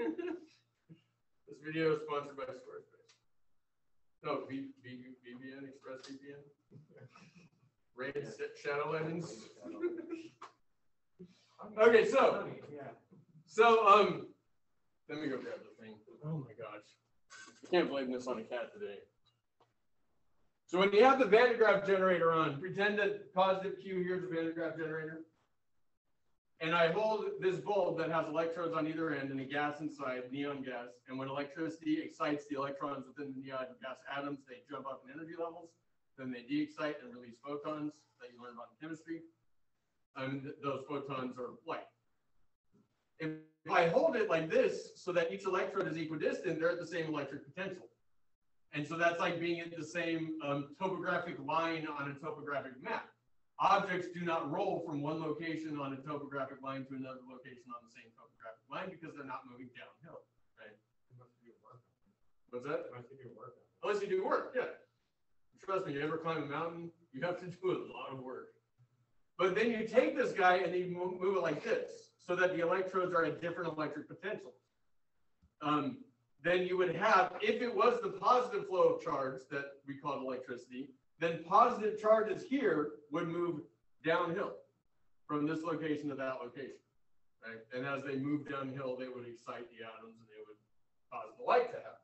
This video is sponsored by Squarespace. No, VPN, ExpressVPN. Raid Shadow Legends. Okay, so let me go grab the thing. Oh my gosh. I can't blame this on a cat today. So when you have the Van de Graaff generator on, pretend that positive Q here is the Van de Graaff generator. And I hold this bulb that has electrodes on either end and a gas inside, neon gas. And when electricity excites the electrons within the neon gas atoms, they jump up in energy levels. Then they de-excite and release photons that you learn about in chemistry. And those photons are light. If I hold it like this so that each electrode is equidistant, they're at the same electric potential. And so that's like being at the same topographic line on a topographic map. Objects do not roll from one location on a topographic line to another location on the same topographic line because they're not moving downhill, right? What's that? Unless you do work, yeah. Trust me, you ever climb a mountain, you have to do a lot of work. But then you take this guy and you move it like this so that the electrodes are at different electric potentials. Then you would have, if it was the positive flow of charge that we call electricity, then positive charges here would move downhill from this location to that location, right? And as they move downhill, they would excite the atoms and they would cause the light to happen.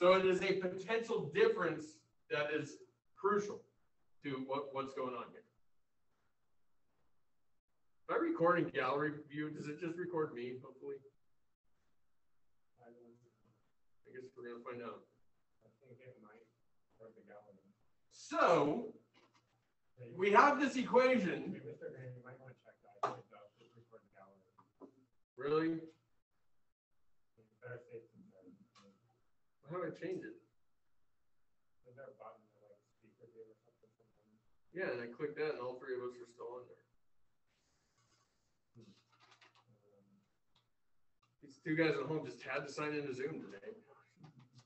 So it is a potential difference that is crucial to what's going on here. If I record in gallery view, does it just record me, hopefully? I guess we're going to find out. I think it might record the gallery. So, we have this equation. Hey, Mr. Green, you might want to check that. I think it does. Just record the gallery. Really? Better safe than sorry. How do I change it? Is there a button that like speaker view or something? Yeah, and I click that and all three of us are still on there. These two guys at home just had to sign into Zoom today.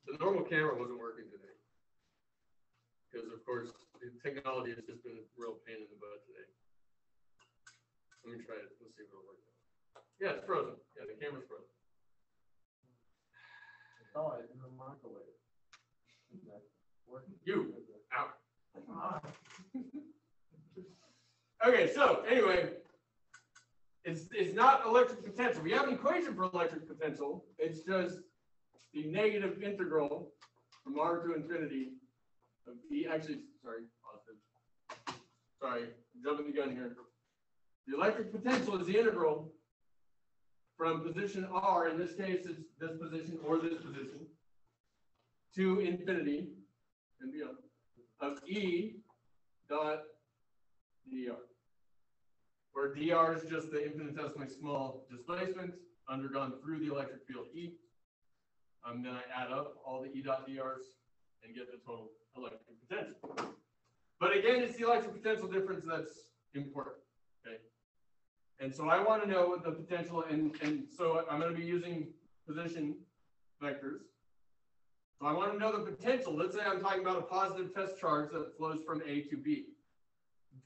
The normal camera wasn't working today. Because, of course, the technology has just been a real pain in the butt today. Let me try it. Let's see if it'll work. Yeah, it's frozen. Yeah, the camera's frozen. I saw it in the microwave. You, out. Okay, so anyway, it's not electric potential. We have an equation for electric potential. It's just the negative integral from R to infinity of E. Actually, sorry, positive. Sorry, I'm jumping the gun here. The electric potential is the integral from position R, in this case it's this position or this position, to infinity and beyond, of E dot dr, where dr is just the infinitesimally small displacement undergone through the electric field E. Then I add up all the E dot drs and get the total electric potential. But again, it's the electric potential difference that's important, okay? And so I want to know what the potential, and so I'm going to be using position vectors. So I want to know the potential. Let's say I'm talking about a positive test charge that flows from A to B,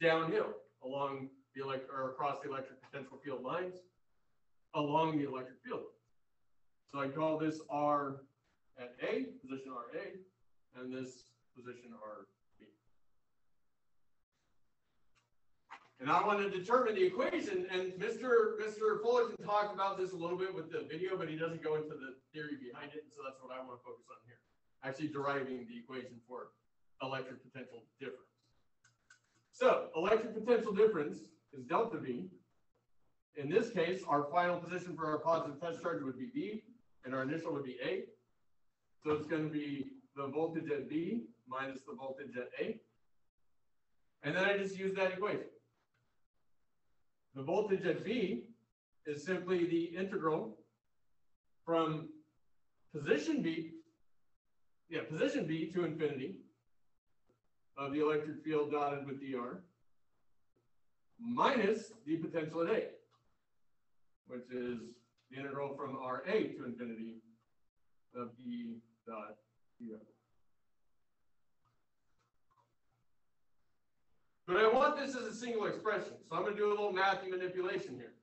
downhill along the or across the electric potential field lines, along the electric field. So I call this R at A, position RA, and this position RB. And I want to determine the equation, and Mr. Fullerton talked about this a little bit with the video, but he doesn't go into the theory behind it, and so that's what I want to focus on here. Actually deriving the equation for electric potential difference. So electric potential difference is delta V. In this case, our final position for our positive test charge would be B, and our initial would be A. So it's going to be the voltage at B minus the voltage at A. And then I just use that equation. The voltage at B is simply the integral from position B to infinity of the electric field dotted with dr minus the potential at A, which is the integral from RA to infinity of E dot dr. But I want this as a single expression, so I'm going to do a little mathy manipulation here.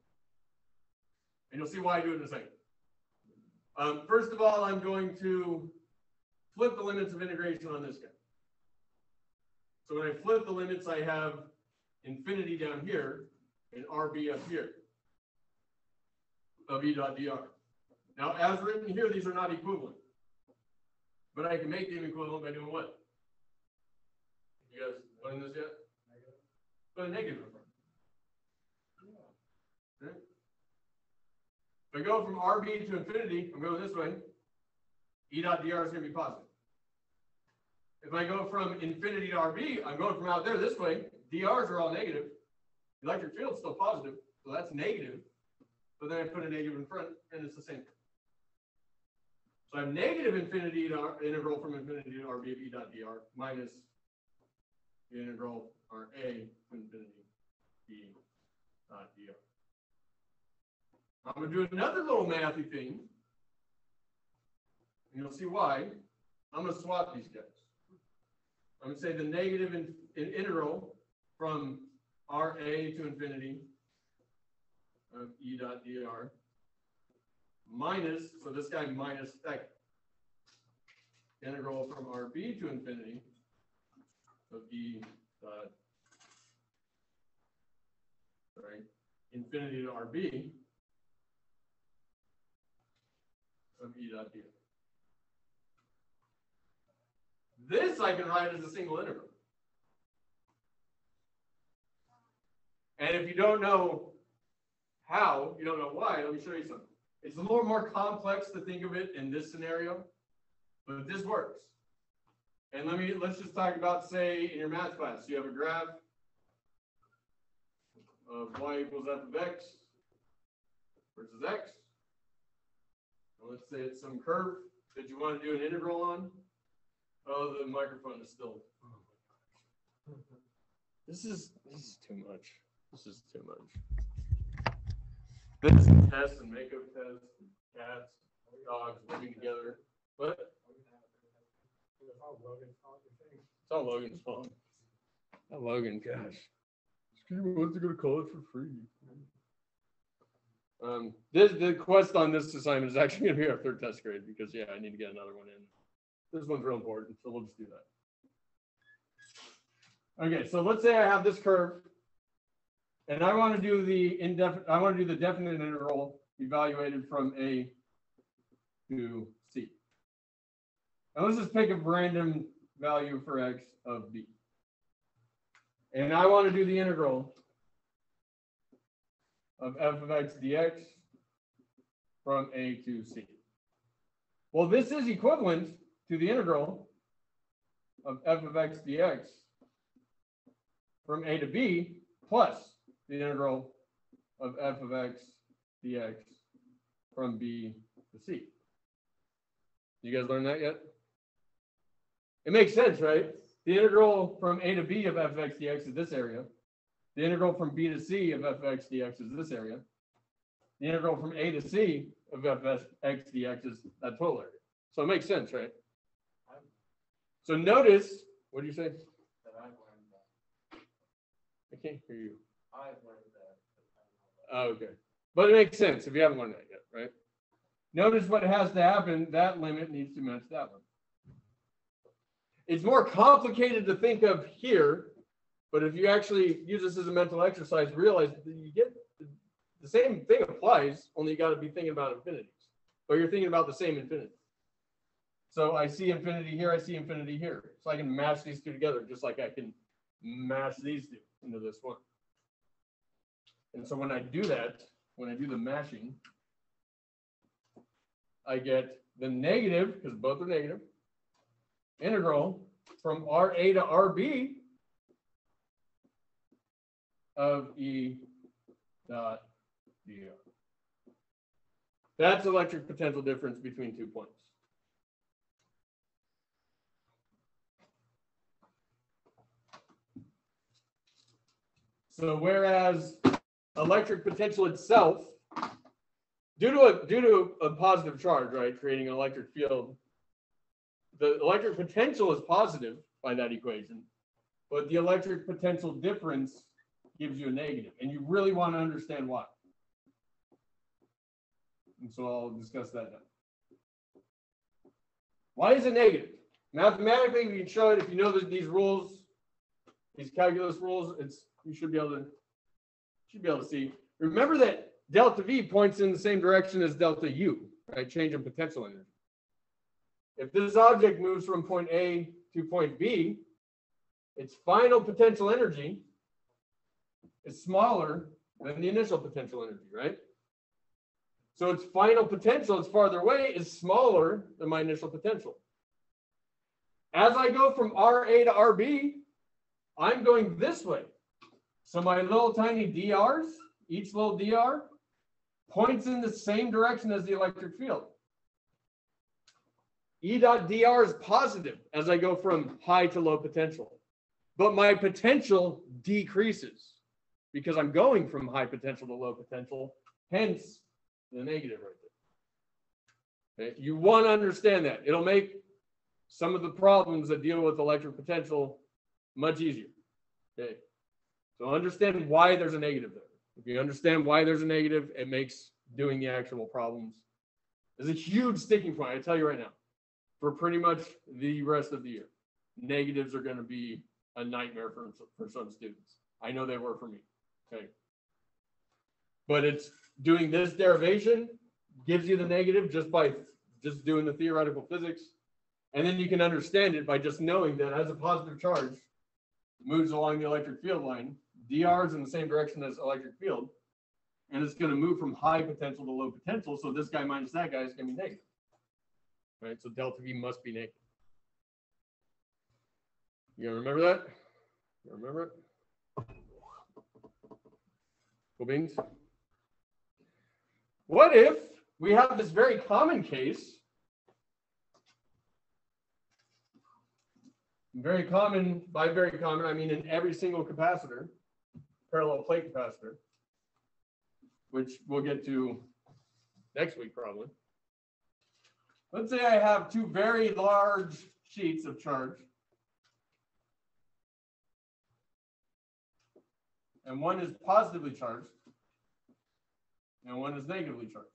And you'll see why I do it in a second. First of all, I'm going to flip the limits of integration on this guy. So when I flip the limits, I have infinity down here and RB up here of E dot dr. Now, as written here, these are not equivalent. But I can make them equivalent by doing what? You guys learned this yet? Negative. Put a negative in front. Yeah. Okay. If I go from RB to infinity, I'm going this way. E dot dr is going to be positive. If I go from infinity to RB, I'm going from out there this way. DRs are all negative. The electric field is still positive, so that's negative. But then I put a negative in front, and it's the same thing. So I have negative infinity to integral from infinity to RB of E dot dr minus the integral RA to infinity E dot dr. I'm going to do another little mathy thing, and you'll see why. I'm going to swap these guys. I'm going to say the negative in integral from RA to infinity of E dot dr minus, so this guy minus that integral from RB to infinity of E dot, infinity to RB of E dot dr. This I can write as a single integral. And if you don't know how, you don't know why, let me show you something. It's a little more complex to think of it in this scenario, but this works. And let's just talk about, say, in your math class, you have a graph of y equals f of x versus x. And let's say it's some curve that you want to do an integral on. Oh, the microphone is still. This is too much. This is too much. This is tests and makeup tests, cats, dogs living together. What? It's all Logan's fault. Not Logan, gosh. He wants to go to college for free. The quest on this assignment is actually going to be our third test grade because, yeah, I need to get another one in. This one's real important, so we'll just do that. Okay, so let's say I have this curve, and I want to do the definite integral evaluated from A to C. And let's just pick a random value for x of B. And I want to do the integral of f of x dx from A to C. Well, this is equivalent to the integral of f of x dx from A to B plus the integral of f of x dx from B to C. You guys learned that yet? It makes sense, right? The integral from A to B of f of x dx is this area. The integral from B to C of f of x dx is this area. The integral from A to C of f of x dx is that total area. So it makes sense, right? So notice, what do you say? That I've learned that. I can't hear you. I've learned that. Oh, okay. But it makes sense if you haven't learned that yet, right? Notice what has to happen. That limit needs to match that one. It's more complicated to think of here, but if you actually use this as a mental exercise, realize that you get the same thing applies, only you got to be thinking about infinities. But you're thinking about the same infinity. So I see infinity here, I see infinity here. So I can mash these two together, just like I can mash these two into this one. And so when I do that, when I do the mashing, I get the negative, because both are negative, integral from RA to RB of E dot dr. That's electric potential difference between 2 points. So whereas electric potential itself, due to a positive charge, right, creating an electric field, the electric potential is positive by that equation, but the electric potential difference gives you a negative, and you really want to understand why. And so I'll discuss that now. Why is it negative? Mathematically, we can show it if you know that these rules, these calculus rules. You should be able to see. Remember that delta V points in the same direction as delta U, right? Change in potential energy. If this object moves from point A to point B, its final potential energy is smaller than the initial potential energy, right? So its final potential, it's farther away, is smaller than my initial potential. As I go from RA to RB, I'm going this way. So my little tiny DRs, each little DR, points in the same direction as the electric field. E dot dr is positive as I go from high to low potential. But my potential decreases because I'm going from high potential to low potential, hence the negative right there. Okay? You want to understand that. It'll make some of the problems that deal with electric potential much easier. Okay? So understand why there's a negative there. If you understand why there's a negative, it makes doing the actual problems. There's a huge sticking point, I tell you right now, for pretty much the rest of the year. Negatives are going to be a nightmare for some students. I know they were for me. Okay. But it's doing this derivation gives you the negative just by just doing the theoretical physics. And then you can understand it by just knowing that as a positive charge moves along the electric field line, dr is in the same direction as electric field, and it's going to move from high potential to low potential. So this guy minus that guy is going to be negative. Right? So delta V must be negative. You gonna remember that? You remember it? Cool beans. What if we have this very common case? Very common, by very common, I mean in every single capacitor, parallel plate capacitor, which we'll get to next week probably. Let's say I have two very large sheets of charge. And one is positively charged, and one is negatively charged.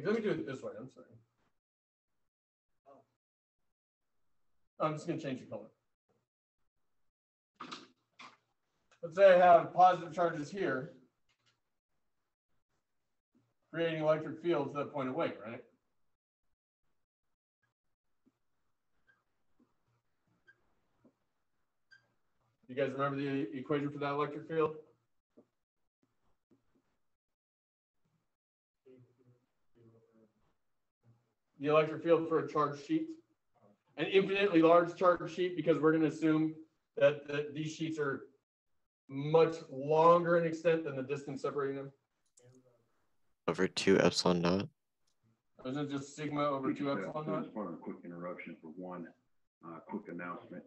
Let me do it this way. I'm sorry. I'm just going to change the color. Let's say I have positive charges here, creating electric fields that point away, right? You guys remember the equation for that electric field? The electric field for a charged sheet. An infinitely large charged sheet, because we're going to assume that these sheets are much longer in extent than the distance separating them. Over 2 epsilon naught. Isn't it just sigma over 2 epsilon naught? As part of a quick interruption for one quick announcement.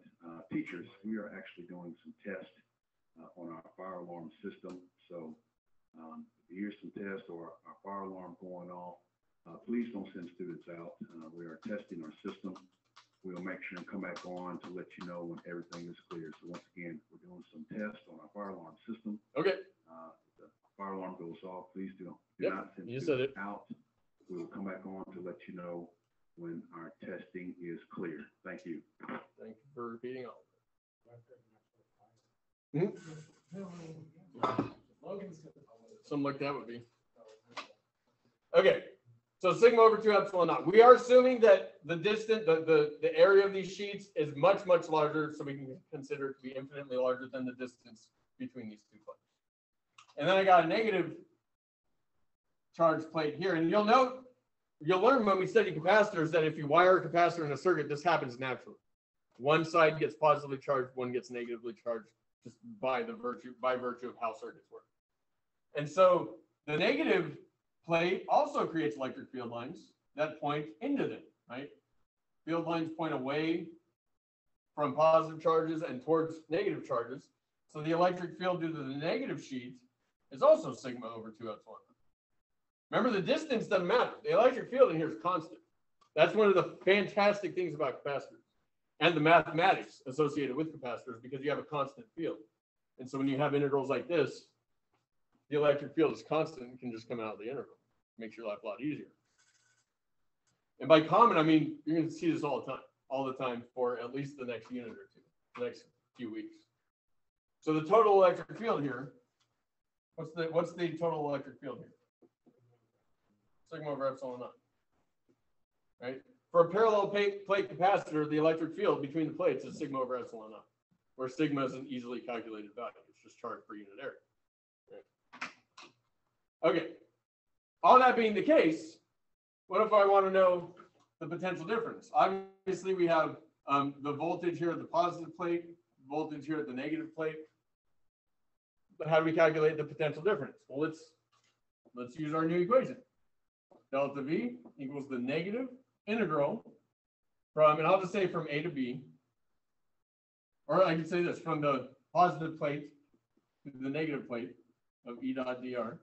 Teachers, we are actually doing some tests on our fire alarm system. So if you hear some tests or our fire alarm going off, please don't send students out. We are testing our system. We'll make sure and come back on to let you know when everything is clear. So once again, we're doing some tests on our fire alarm system. Okay. If the fire alarm goes off, please do not send you students out. We will come back on to let you know when our testing is clear. Thank you. Thank you for repeating all of it. Something like that would be. Okay. So sigma over 2 epsilon naught. We are assuming that the distance, the area of these sheets is much, much larger, so we can consider it to be infinitely larger than the distance between these two plates. And then I got a negative charge plate here. And you'll note, you'll learn when we study capacitors that if you wire a capacitor in a circuit, this happens naturally. One side gets positively charged, one gets negatively charged, just by virtue of how circuits work. And so the negative plate also creates electric field lines that point into them, right? Field lines point away from positive charges and towards negative charges. So the electric field due to the negative sheet is also sigma over 2 epsilon. Remember, the distance doesn't matter. The electric field in here is constant. That's one of the fantastic things about capacitors and the mathematics associated with capacitors, because you have a constant field. And so when you have integrals like this, the electric field is constant and can just come out of the integral. Makes your life a lot easier. And by common, I mean, you're going to see this all the time for at least the next unit or two, the next few weeks. So the total electric field here, what's the total electric field here? Sigma over epsilon naught, right? For a parallel plate capacitor, the electric field between the plates is sigma over epsilon naught, where sigma is an easily calculated value. It's just charge per unit area. Right? Okay. All that being the case, what if I want to know the potential difference? Obviously, we have the voltage here at the positive plate, voltage here at the negative plate. But how do we calculate the potential difference? Well, let's use our new equation. Delta V equals the negative integral from, and I'll just say from A to B, or I can say this, from the positive plate to the negative plate of E dot dr.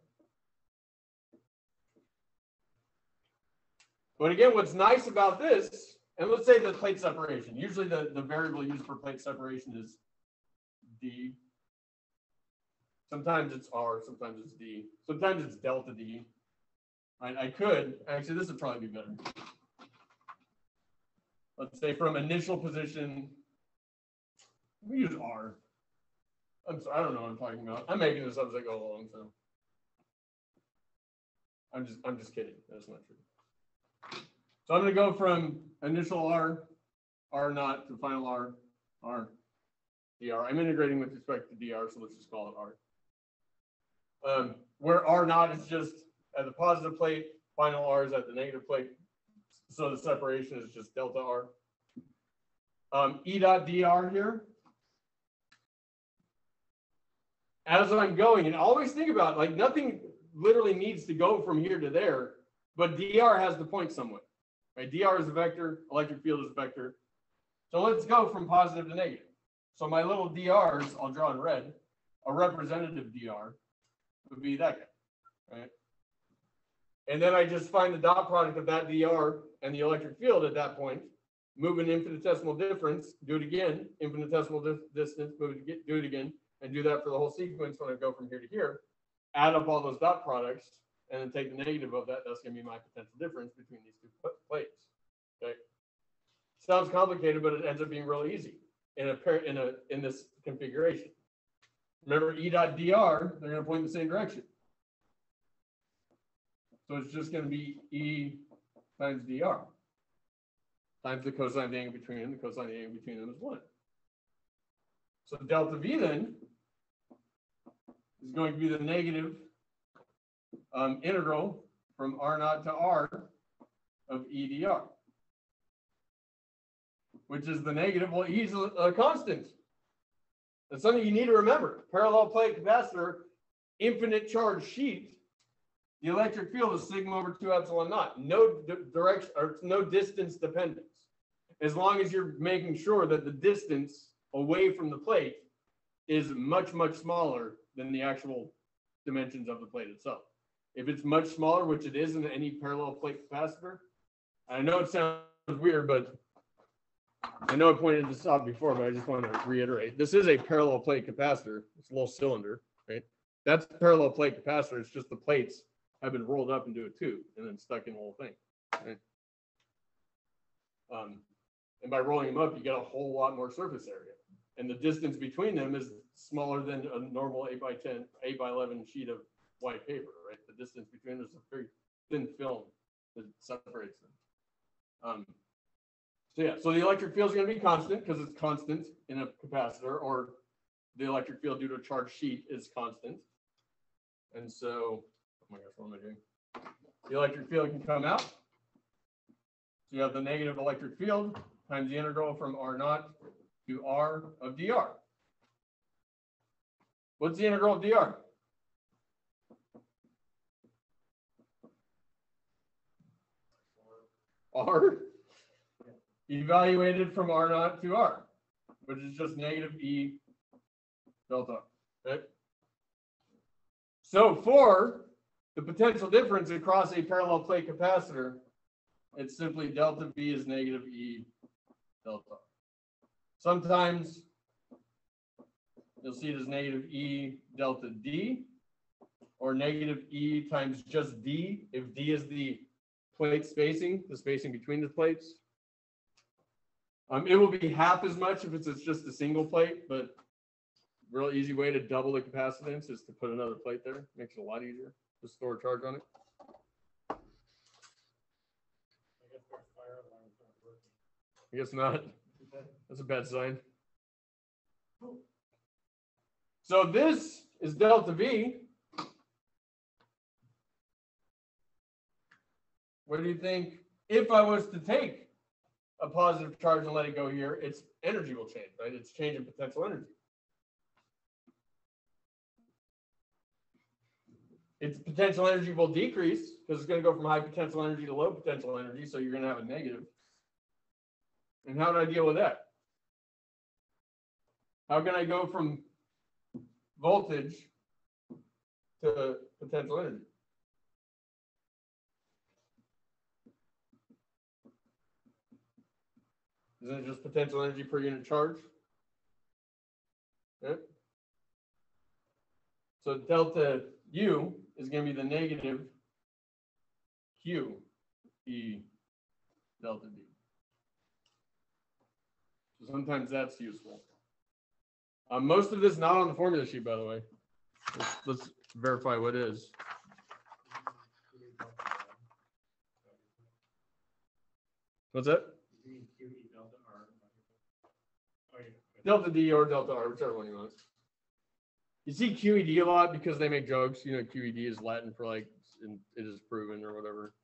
But again, what's nice about this, and let's say the plate separation, usually the variable used for plate separation is D. Sometimes it's R, sometimes it's D, sometimes it's delta D. I could, actually, this would probably be better. Let's say from initial position, we use R. I'm sorry, I don't know what I'm talking about. I'm making this up as I go along, so. I'm just kidding, that's not true. So I'm gonna go from initial R naught to final R dr. I'm integrating with respect to dr, so let's just call it R. Where R naught is just at the positive plate, final R is at the negative plate. So the separation is just delta R. E dot dr here. As I'm going, and always think about, like, nothing literally needs to go from here to there, but dr has to point somewhere. Right? Dr is a vector, electric field is a vector. So let's go from positive to negative. So my little drs, I'll draw in red, a representative dr would be that guy, right? And then I just find the dot product of that dr and the electric field at that point, move an infinitesimal difference, do it again, infinitesimal distance, do it again, and do that for the whole sequence when I go from here to here, add up all those dot products, and then take the negative of that. That's going to be my potential difference between these two plates. Okay. Sounds complicated, but it ends up being really easy in this configuration. Remember, E dot dr, they're going to point in the same direction. So it's just going to be E times dr times the cosine of the angle between them. The cosine of the angle between them is 1. So delta V then is going to be the negative integral from R naught to R of E dr, which is the negative. Well, E is a constant. That's something you need to remember. Parallel plate capacitor, infinite charge sheet. The electric field is sigma over 2 epsilon naught. No direction or no distance dependence. As long as you're making sure that the distance away from the plate is much, much smaller than the actual dimensions of the plate itself. If it's much smaller, which it is in any parallel plate capacitor, I know it sounds weird, but I know I pointed this out before, but I just want to reiterate. This is a parallel plate capacitor. It's a little cylinder, right? That's a parallel plate capacitor. It's just the plates have been rolled up into a tube and then stuck in the whole thing, right? And by rolling them up, you get a whole lot more surface area. And the distance between them is smaller than a normal 8x10, 8x11 sheet of white paper, right? The distance between them is a very thin film that separates them. So yeah, so the electric field is going to be constant because it's constant in a capacitor, or the electric field due to a charged sheet is constant. And so, oh my gosh, what am I doing? The electric field can come out. So you have the negative electric field times the integral from R naught to R of dr. What's the integral of dr? R evaluated from R naught to R, which is just negative E delta, right? So for the potential difference across a parallel plate capacitor, it's simply delta V is negative E delta. Sometimes you'll see it as negative E delta D, or negative E times just D, if D is the plate spacing, the spacing between the plates. It will be half as much if it's just a single plate, but real easy way to double the capacitance is to put another plate there. Makes it a lot easier to store a charge on it. I guess not. That's a bad sign. So this is delta V. What do you think? If I was to take a positive charge and let it go here, its energy will change, right? It's changing potential energy. Its potential energy will decrease because it's going to go from high potential energy to low potential energy. So you're going to have a negative. And how do I deal with that? How can I go from voltage to potential energy? Isn't it just potential energy per unit charge? Okay. So delta U is going to be the negative Q E delta D. So sometimes that's useful. Most of this not on the formula sheet, by the way. Let's verify what is. What's that? Delta D or delta R, whichever one you want. You see QED a lot because they make jokes. You know, QED is Latin for like, it is proven or whatever.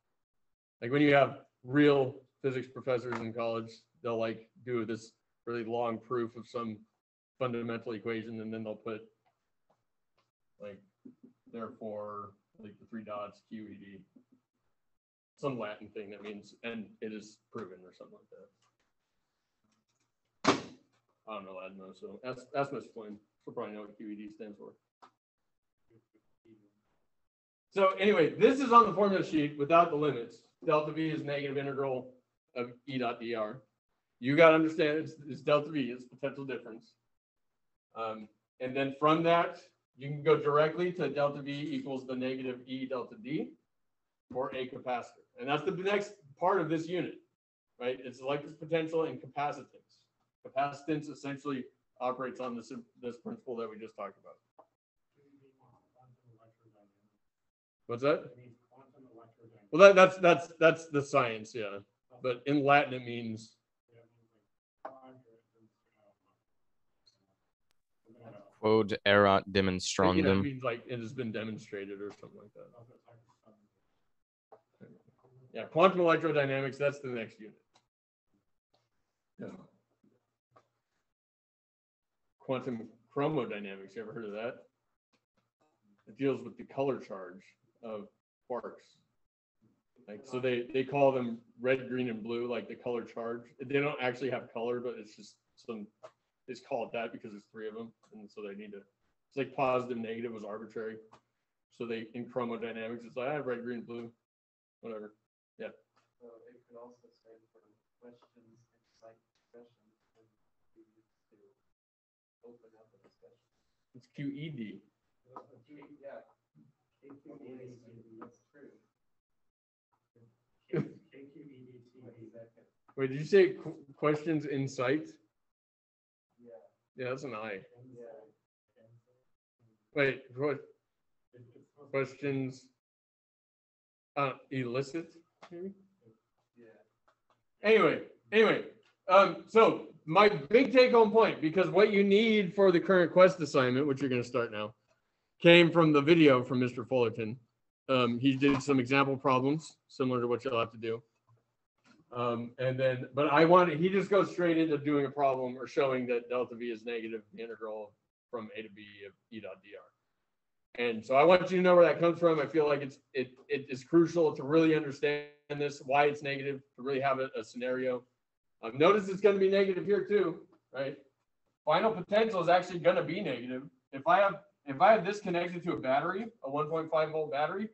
Like when you have real physics professors in college, they'll like do this really long proof of some fundamental equation, and then they'll put like, therefore, like the 3 dots, QED. Some Latin thing that means, and it is proven or something like that. I don't know Latin though, so ask Mr. Flynn. She'll probably know what QED stands for. So anyway, this is on the formula sheet without the limits. Delta V is negative integral of E dot dr. You got to understand it's delta V, it's potential difference. And then from that, you can go directly to delta V equals the negative E delta D for a capacitor. And that's the next part of this unit, right? It's electric potential and capacitance. Capacitance essentially operates on this principle that we just talked about. What's that? Well, that's the science, yeah. But in Latin, it means. Quod erat demonstrandum. Yeah, it means like it has been demonstrated or something like that. Yeah, quantum electrodynamics, that's the next unit. Yeah. Quantum chromodynamics, you ever heard of that? It deals with the color charge of quarks. Like, so they call them red, green, and blue, like the color charge. They don't actually have color, but it's just some, they just call it that because there's 3 of them. And so they need to, it's like positive, negative was arbitrary. So they, in chromodynamics, it's like, I have red, green, blue, whatever. Yeah. So it could also stand for questions, insight, discussion, and be used to open up a discussion. It's QED. Yeah. That's true. Wait, did you say questions, insight? Yeah. Yeah, that's an I. Yeah. Wait, questions, elicit, maybe? Yeah. Anyway, so my big take-home point, because what you need for the current quest assignment, which you're going to start now, came from the video from Mr. Fullerton. He did some example problems similar to what you'll have to do. And then, but he just goes straight into doing a problem or showing that delta V is negative the integral from A to B of E dot dr. And so I want you to know where that comes from. I feel like it is crucial to really understand this, why it's negative, to really have a scenario. Notice it's going to be negative here too, right? Final potential is actually going to be negative. If I have this connected to a battery, a 1.5 volt battery,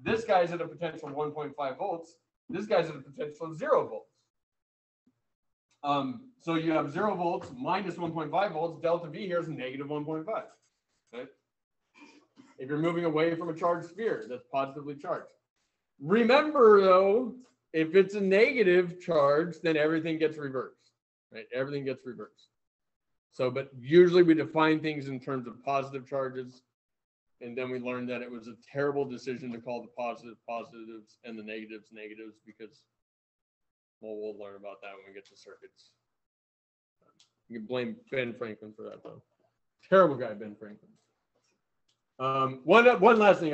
this guy's at a potential of 1.5 volts. This guy's at a potential of 0 volts. So you have 0 volts minus 1.5 volts. Delta V here is negative 1.5. Right? If you're moving away from a charged sphere that's positively charged. Remember though, if it's a negative charge, then everything gets reversed, right? Everything gets reversed. So, but usually we define things in terms of positive charges. And then we learned that it was a terrible decision to call the positives and the negatives because, well, we'll learn about that when we get to circuits. You can blame Ben Franklin for that though. Terrible guy, Ben Franklin. One last thing.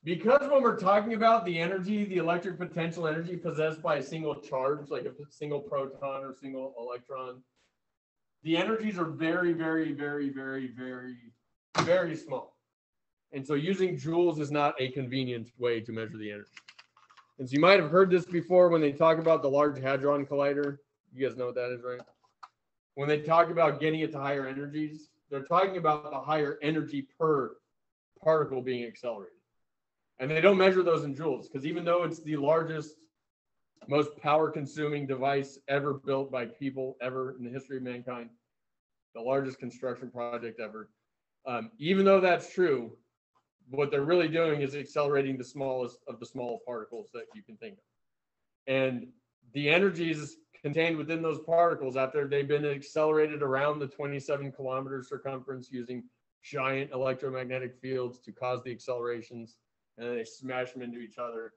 Because when we're talking about the energy, the electric potential energy possessed by a single charge, like a single proton or single electron, the energies are very, very, very, very, very, very small. And so using joules is not a convenient way to measure the energy. And so you might have heard this before when they talk about the Large Hadron Collider. You guys know what that is, right? When they talk about getting it to higher energies, they're talking about the higher energy per particle being accelerated. And they don't measure those in joules because even though it's the largest, most power-consuming device ever built by people ever in the history of mankind, the largest construction project ever, even though that's true, what they're really doing is accelerating the smallest of the small particles that you can think of. And the energies contained within those particles, after they've been accelerated around the 27 kilometer circumference using giant electromagnetic fields to cause the accelerations, and then they smash them into each other.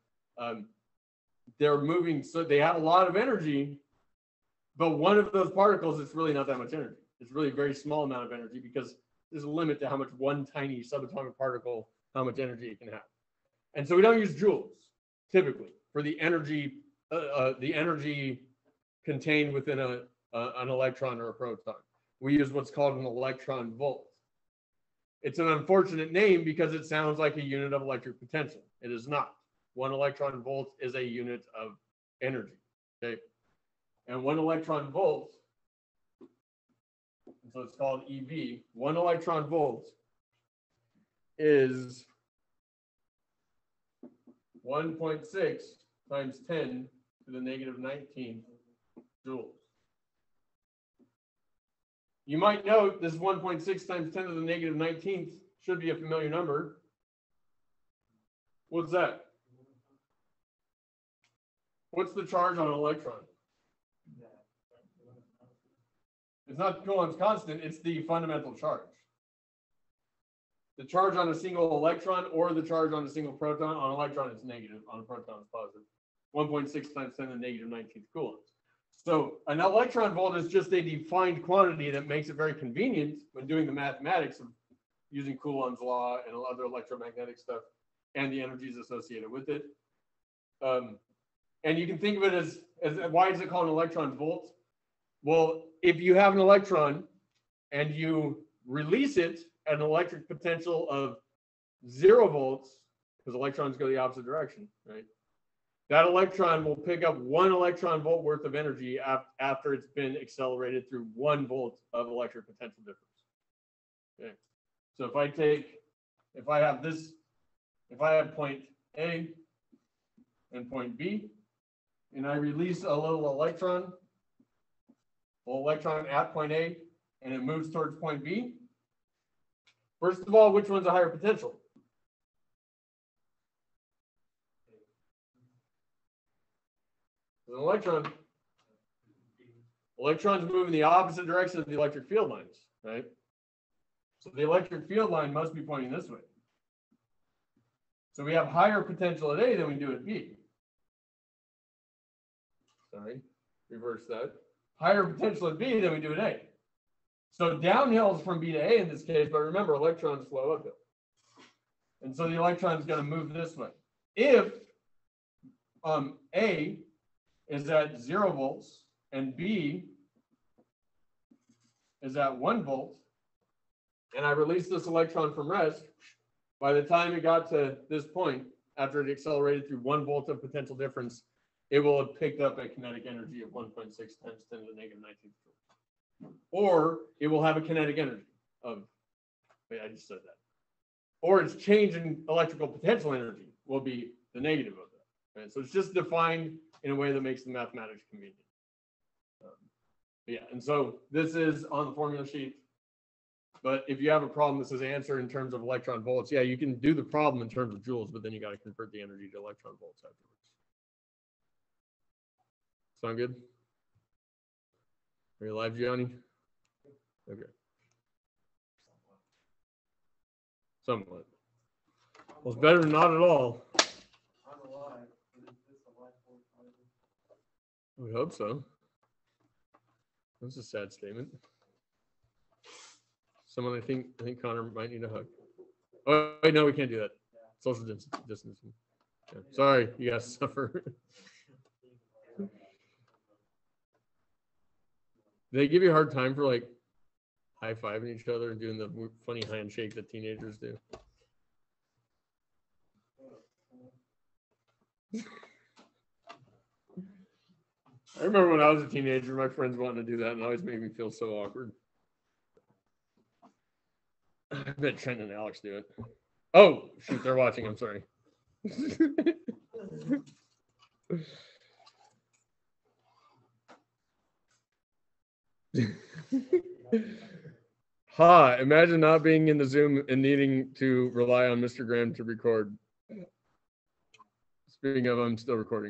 They're moving, so they have a lot of energy, but one of those particles, it's really not that much energy. It's really a very small amount of energy because there's a limit to how much one tiny subatomic particle, how much energy it can have. And so we don't use joules typically for the energy contained within an electron or a proton. We use what's called an electron-volt. It's an unfortunate name because it sounds like a unit of electric potential. It is not. 1 electron-volt is a unit of energy. Okay, and 1 electron-volt, so it's called EV. 1 electron-volt is 1.6 times 10 to the negative 19 joules. You might note this 1.6 times 10 to the negative 19th should be a familiar number. What's that? What's the charge on an electron? It's not Coulomb's constant, it's the fundamental charge. The charge on a single electron or the charge on a single proton, on an electron it's negative, on a proton it's positive. 1.6 times 10 to the negative 19th coulombs. So an electron volt is just a defined quantity that makes it very convenient when doing the mathematics of using Coulomb's law and other electromagnetic stuff and the energies associated with it. And you can think of it as why is it called an electron volt? Well, if you have an electron and you release it at an electric potential of 0 volts, because electrons go the opposite direction, right? That electron will pick up 1 electron volt worth of energy after it's been accelerated through 1 volt of electric potential difference. Okay. So if I have point A and point B, and I release a little electron at point A, and it moves towards point B. First of all, which one's a higher potential? An electrons move in the opposite direction of the electric field lines, right? So the electric field line must be pointing this way. So we have higher potential at A than we do at B. Sorry, reverse that. Higher potential at B than we do at A. So downhill is from B to A in this case, but remember, electrons flow uphill. And so the electron is going to move this way. If A is at 0 volts and B is at 1 volt, and I release this electron from rest, by the time it got to this point, after it accelerated through 1 volt of potential difference, it will have picked up a kinetic energy of 1.6 times 10 to the negative 19th joule. Or it will have a kinetic energy of, wait, I just said that. Or its change in electrical potential energy will be the negative of that. Right? So it's just defined in a way that makes the mathematics convenient. Yeah, and so this is on the formula sheet. But if you have a problem that says answer in terms of electron volts, yeah, you can do the problem in terms of joules, but then you got to convert the energy to electron volts afterwards. Sound good? Are you live, Gianni? Okay. Somewhat. Well, it's better than not at all. I'm alive, but is this a life force? I would hope so. That's a sad statement. Someone, I think Connor might need a hug. Oh, wait, no, we can't do that. Social distancing. Yeah. Sorry, you guys suffer. They give you a hard time for like high-fiving each other and doing the funny handshake that teenagers do. I remember when I was a teenager, my friends wanted to do that and it always made me feel so awkward. I bet Trent and Alex do it. Oh, shoot, they're watching. I'm sorry. Ha, imagine not being in the Zoom and needing to rely on Mr. Graham to record. Speaking of, I'm still recording.